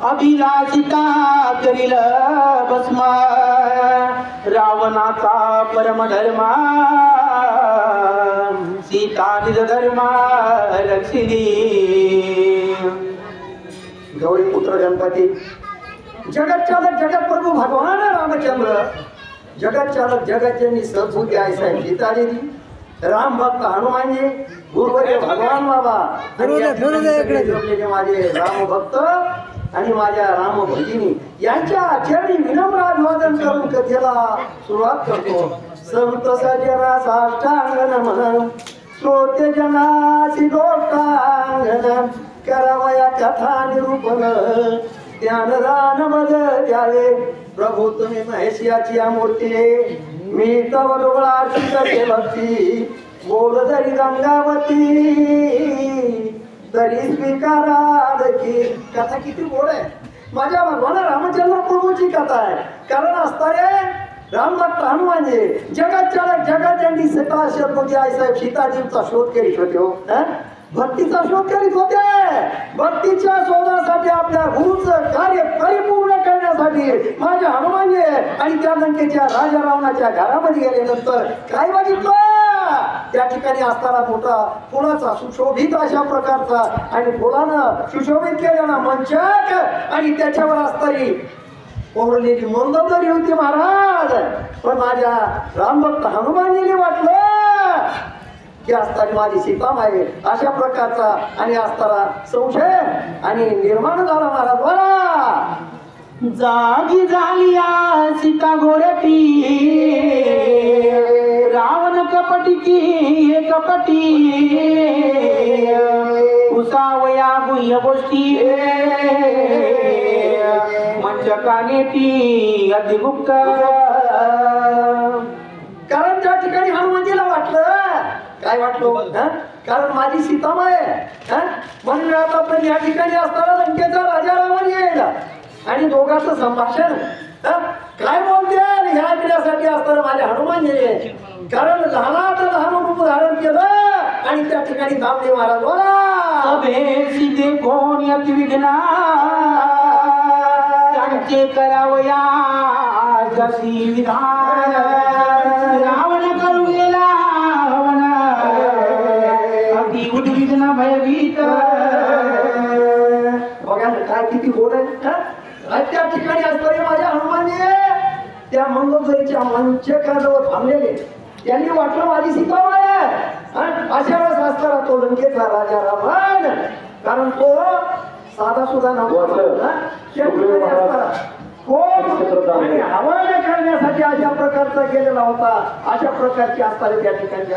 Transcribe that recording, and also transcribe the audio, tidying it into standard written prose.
अभिलाषिता करील भस्मा रावणाचा परमधर्मा सीता निज धर्मा रक्षिणी. गौरी पुत्र गणपती जगत चालक जगत प्रभु भगवान रामचंद्र जगत चालक जगतजननी सद्बुद्धी आई साहेब सीता देवी राम भक्त हनुमान जी गुरुवर्य भगवान बाबा जोडलेले माझे राम भक्त आणि माझ्या राम भगिनी यांच्या चरणी विनम्र अभिवादन करून कथेला सुरुवात करतो. संत सजना साष्टांग नमन श्रोते जनासी गोष्टांगन करावया कथा निरूपण ज्ञान रानमद द्यावे प्रभू तुम्ही महेशियाची या मूर्ती मी तव डोळाची करते भक्ती बोल जरी गंगावती तरी स्वीकारा की. कथा किती गोड आहे. माझ्या भगवान रामचंद्र प्रभूची कथा आहे. कारण असणारे रामभक्त हनुमानजी जगत चालक जगत ज्यांनी सीता शोध आई साहेब सीताजींचा शोध करीत होते हो. भक्तीचा शोध करीत होते. भक्तीच्या शोधासाठी आपल्या गुरुचं कार्य परिपूर्ण करण्यासाठी माझ्या हनुमानजी आणि त्या लंकेच्या राजा रावणाच्या घरामध्ये गेल्यानंतर काय बघितलं. त्या ठिकाणी असताना मोठा फुलाचा सुशोभित अशा प्रकारचा आणि फुलानं सुशोभित केलेला मंचक आणि त्याच्यावर असणारी पोहलेली मंदोदरी होती महाराज. पण माझ्या रामभक्त हनुमानजीने वाटलं की असताना माझी सीतामाई अशा प्रकारचा आणि असताना संशय आणि निर्माण झाला महाराज. बोला. जागी झाली सीता गोरटी रावण कपटी की कपटी उसावया गुह्य गोष्टी मंचकाने ती अतिगुप्त. कारण त्या ठिकाणी हनुमानजीला वाटलं काय वाटलं कारण माझी सीतामाई म्हणून आता पण या ठिकाणी असताना लंकेचा राजा रावण येईल आणि दोघांचं संभाषण काय बोलते ह्या ऐकण्यासाठी असताना माझ्या हनुमानजीने कारण लहानात लहान रूप धारण केलं आणि त्या ठिकाणी थांबले महाराज. बोला. सीते कोण विघ्ना त्यांचे करावया जशी विधान रावण करू गेला हवना अति उद्विग्न भयभीत. बघा काय किती गोड आहे. त्या ठिकाणी असणारे माझ्या हनुमानजी त्या मंगोदरीच्या मंचकाजवळ थांबलेले. त्यांनी वाटलं माझी सीतामाई अशा वेळेस असताना तो लंकेचा राजा रावण कारण तो साधा सुद्धा नव्हता. त्या ठिकाणी असताना हवाला करण्यासाठी अशा प्रकारचा गेलेला होता. अशा प्रकारची असताना त्या ठिकाणी